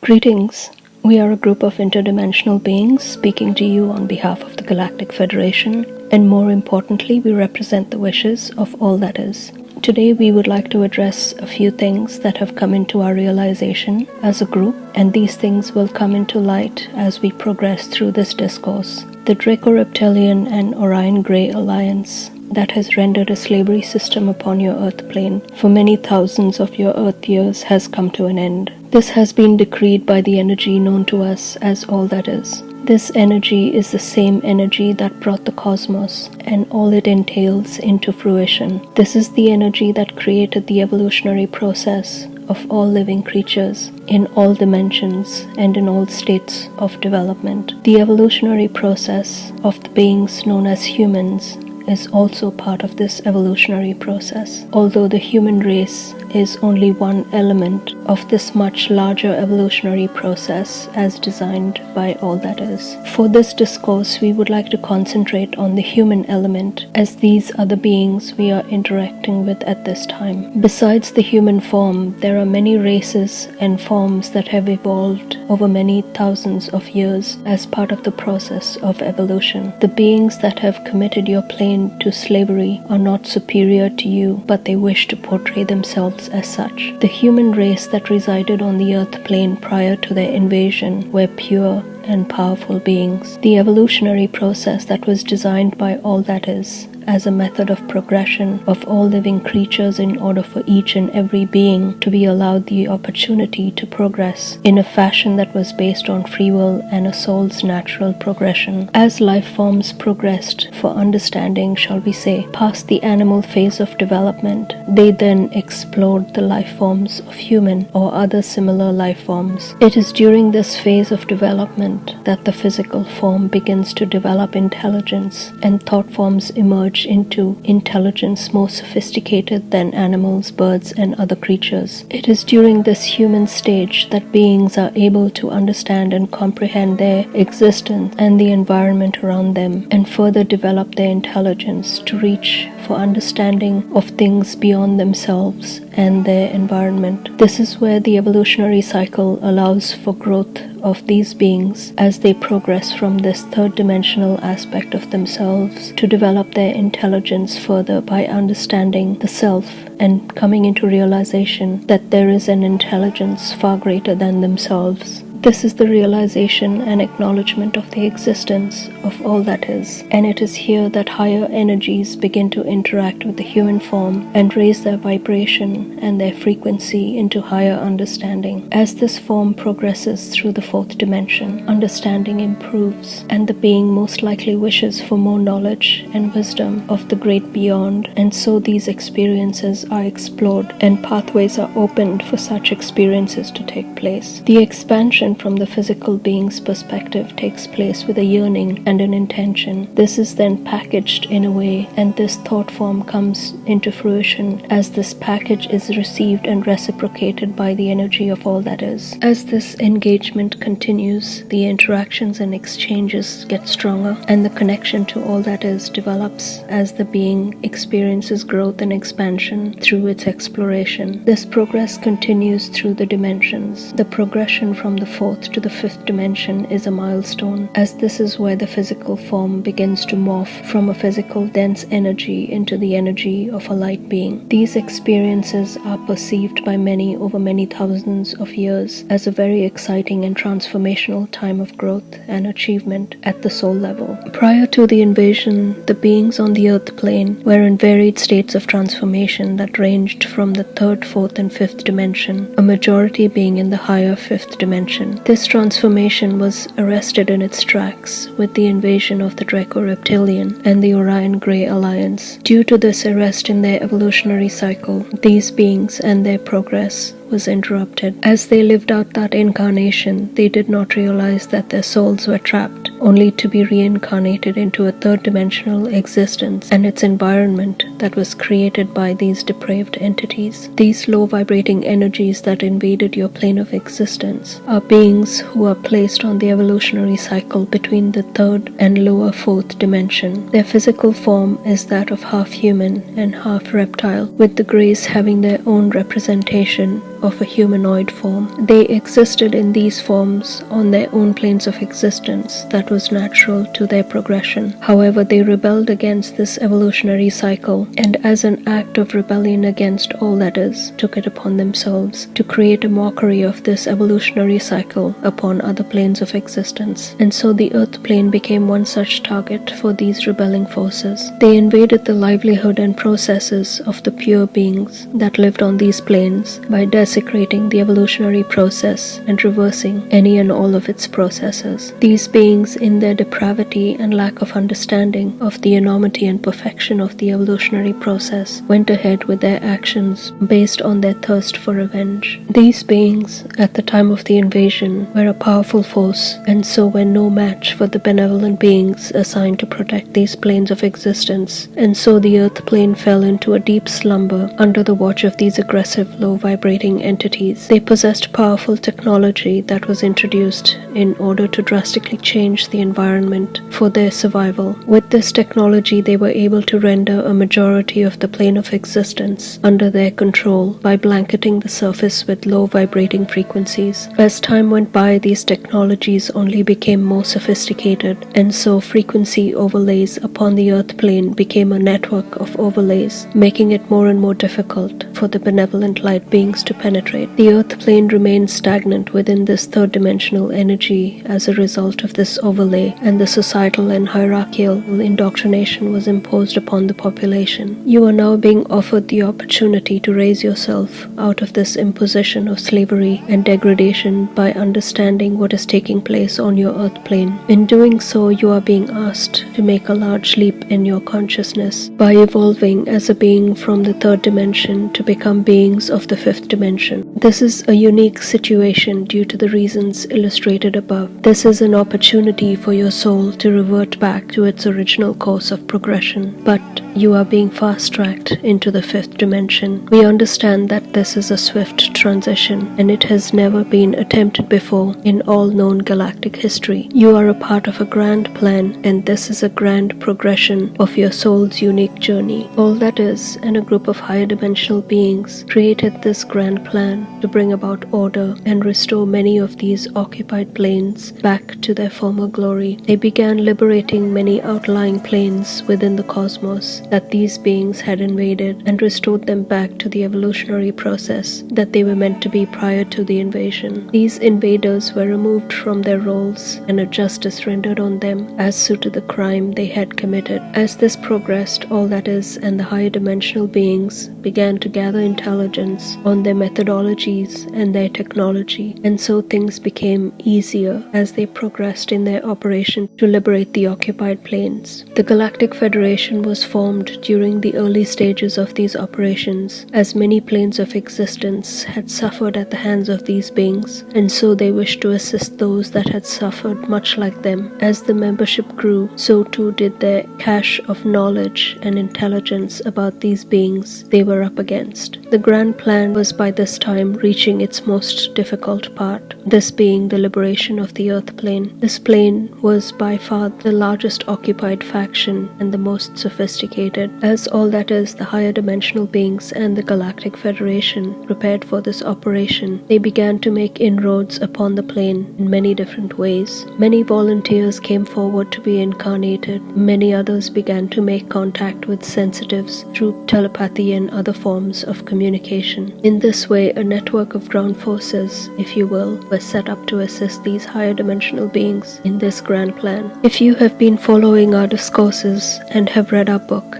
Greetings. We are a group of interdimensional beings speaking to you on behalf of the Galactic Federation, and more importantly, we represent the wishes of all that is. Today, we would like to address a few things that have come into our realization as a group, and these things will come into light as we progress through this discourse. The Draco-Reptilian and Orion Grey Alliance that has rendered a slavery system upon your Earth plane for many thousands of your Earth years has come to an end. This has been decreed by the energy known to us as all that is. This energy is the same energy that brought the cosmos and all it entails into fruition. This is the energy that created the evolutionary process of all living creatures in all dimensions and in all states of development. The evolutionary process of the beings known as humans is also part of this evolutionary process, although the human race is only one element of this much larger evolutionary process as designed by all that is. For this discourse, we would like to concentrate on the human element, as these are the beings we are interacting with at this time. Besides the human form, there are many races and forms that have evolved over many thousands of years as part of the process of evolution. The beings that have committed your plane to slavery are not superior to you, but they wish to portray themselves as such. The human race that resided on the Earth plane prior to their invasion were pure and powerful beings. The evolutionary process that was designed by all that is as a method of progression of all living creatures in order for each and every being to be allowed the opportunity to progress in a fashion that was based on free will and a soul's natural progression. As life forms progressed for understanding, shall we say, past the animal phase of development, they then explored the life forms of human or other similar life forms. It is during this phase of development that the physical form begins to develop intelligence and thought forms emerge into intelligence more sophisticated than animals, birds, and other creatures. It is during this human stage that beings are able to understand and comprehend their existence and the environment around them, and further develop their intelligence to reach for understanding of things beyond themselves and their environment. This is where the evolutionary cycle allows for growth of these beings as they progress from this third dimensional aspect of themselves to develop their intelligence further by understanding the self and coming into realization that there is an intelligence far greater than themselves. This is the realization and acknowledgement of the existence of all that is, and it is here that higher energies begin to interact with the human form and raise their vibration and their frequency into higher understanding. As this form progresses through the fourth dimension, understanding improves, and the being most likely wishes for more knowledge and wisdom of the great beyond, and so these experiences are explored and pathways are opened for such experiences to take place. The expansion from the physical being's perspective takes place with a yearning and an intention. This is then packaged in a way, and this thought form comes into fruition as this package is received and reciprocated by the energy of all that is. As this engagement continues, the interactions and exchanges get stronger, and the connection to all that is develops as the being experiences growth and expansion through its exploration. This progress continues through the dimensions. The progression from the fourth to the fifth dimension is a milestone, as this is where the physical form begins to morph from a physical dense energy into the energy of a light being. These experiences are perceived by many over many thousands of years as a very exciting and transformational time of growth and achievement at the soul level. Prior to the invasion, the beings on the Earth plane were in varied states of transformation that ranged from the third, fourth, and fifth dimension, a majority being in the higher fifth dimension. This transformation was arrested in its tracks with the invasion of the Draco-Reptilian and the Orion Grey Alliance. Due to this arrest in their evolutionary cycle, these beings and their progress was interrupted. As they lived out that incarnation, they did not realize that their souls were trapped, only to be reincarnated into a third-dimensional existence and its environment that was created by these depraved entities. These low-vibrating energies that invaded your plane of existence are beings who are placed on the evolutionary cycle between the third and lower fourth dimension. Their physical form is that of half human and half reptile, with the Greys having their own representation of a humanoid form. They existed in these forms on their own planes of existence that was natural to their progression. However, they rebelled against this evolutionary cycle, and as an act of rebellion against all that is, took it upon themselves to create a mockery of this evolutionary cycle upon other planes of existence. And so the Earth plane became one such target for these rebelling forces. They invaded the livelihood and processes of the pure beings that lived on these planes by desecrating the evolutionary process and reversing any and all of its processes. These beings, in their depravity and lack of understanding of the enormity and perfection of the evolutionary process, went ahead with their actions based on their thirst for revenge. These beings, at the time of the invasion, were a powerful force, and so were no match for the benevolent beings assigned to protect these planes of existence, and so the Earth plane fell into a deep slumber under the watch of these aggressive, low-vibrating entities. They possessed powerful technology that was introduced in order to drastically change the environment for their survival. With this technology, they were able to render a majority of the plane of existence under their control by blanketing the surface with low-vibrating frequencies. As time went by, these technologies only became more sophisticated, and so frequency overlays upon the Earth plane became a network of overlays, making it more and more difficult for the benevolent light beings to penetrate. The Earth plane remained stagnant within this third-dimensional energy as a result of this overlay, and the societal and hierarchical indoctrination was imposed upon the population. You are now being offered the opportunity to raise yourself out of this imposition of slavery and degradation by understanding what is taking place on your Earth plane. In doing so, you are being asked to make a large leap in your consciousness by evolving as a being from the third dimension to become beings of the fifth dimension. This is a unique situation due to the reasons illustrated above. This is an opportunity for your soul to revert back to its original course of progression, but you are being fast-tracked into the fifth dimension. We understand that this is a swift transition, and it has never been attempted before in all known galactic history. You are a part of a grand plan, and this is a grand progression of your soul's unique journey. All that is, and a group of higher dimensional beings created this grand plan to bring about order and restore many of these occupied planes back to their former glory. They began liberating many outlying planes within the cosmos that these beings had invaded and restored them back to the evolutionary process that they were meant to be prior to the invasion. These invaders were removed from their roles and a justice rendered on them as suited the crime they had committed. As this progressed, all that is, and the higher dimensional beings began to gather intelligence on their methodologies and their technology, and so things became easier as they progressed in their operation to liberate the occupied planes. The Galactic Federation was formed during the early stages of these operations, as many planes of existence had suffered at the hands of these beings, and so they wished to assist those that had suffered much like them. As the membership grew, so too did their cache of knowledge and intelligence about these beings they were up against. The grand plan was by this time reaching its most difficult part, this being the liberation of the Earth plane. This plane was by far the largest occupied faction and the most sophisticated, as all that is, the higher dimensional beings and the Galactic Federation prepared for this operation. They began to make inroads upon the plane in many different ways. Many volunteers came forward to be incarnated. Many others began to make contact with sensitives through telepathy and other forms of communication. In this way, a network of ground forces, if you will, were set up to assist these higher dimensional beings in this grand plan. If you have been following our discourses and have read our book,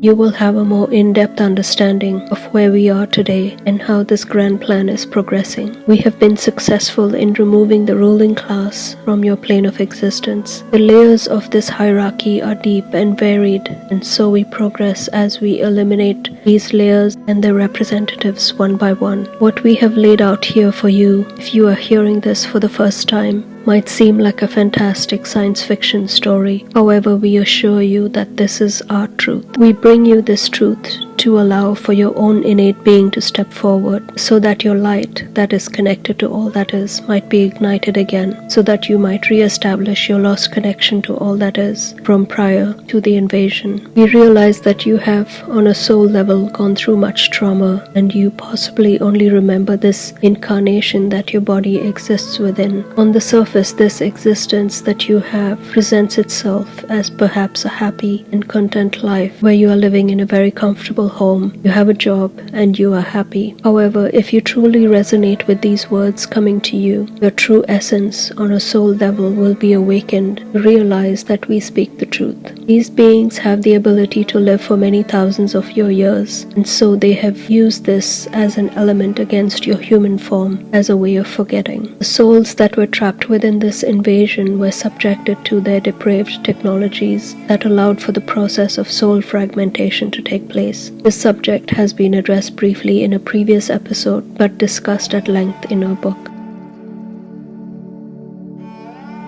you will have a more in-depth understanding of where we are today and how this grand plan is progressing. We have been successful in removing the ruling class from your plane of existence. The layers of this hierarchy are deep and varied, and so we progress as we eliminate these layers and their representatives one by one. What we have laid out here for you, if you are hearing this for the first time, might seem like a fantastic science fiction story. However, we assure you that this is our truth. We bring you this truth to to allow for your own innate being to step forward, so that your light that is connected to all that is might be ignited again, so that you might re-establish your lost connection to all that is from prior to the invasion. We realize that you have, on a soul level, gone through much trauma, and you possibly only remember this incarnation that your body exists within. On the surface, this existence that you have presents itself as perhaps a happy and content life where you are living in a very comfortable home, you have a job, and you are happy. However, if you truly resonate with these words coming to you, your true essence on a soul level will be awakened. Realize that we speak the truth. These beings have the ability to live for many thousands of your years, and so they have used this as an element against your human form as a way of forgetting. The souls that were trapped within this invasion were subjected to their depraved technologies that allowed for the process of soul fragmentation to take place. This subject has been addressed briefly in a previous episode, but discussed at length in our book.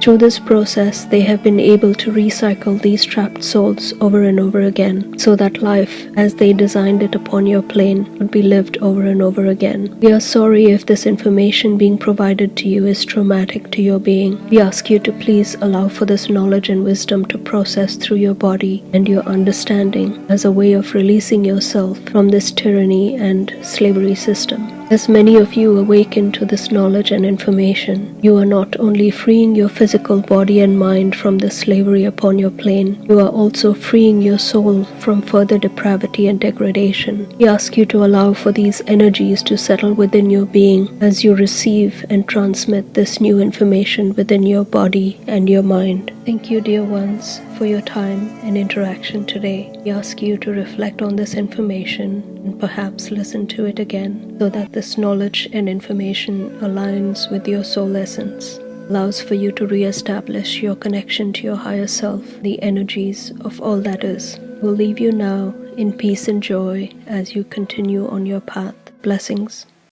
Through this process, they have been able to recycle these trapped souls over and over again, so that life, as they designed it upon your plane, would be lived over and over again. We are sorry if this information being provided to you is traumatic to your being. We ask you to please allow for this knowledge and wisdom to process through your body and your understanding as a way of releasing yourself from this tyranny and slavery system. As many of you awaken to this knowledge and information, you are not only freeing your physical body and mind from the slavery upon your plane, you are also freeing your soul from further depravity and degradation. We ask you to allow for these energies to settle within your being as you receive and transmit this new information within your body and your mind. Thank you, dear ones, for your time and interaction today. We ask you to reflect on this information and perhaps listen to it again, so that this knowledge and information aligns with your soul essence, allows for you to re-establish your connection to your higher self, the energies of all that is. We'll leave you now in peace and joy as you continue on your path. Blessings.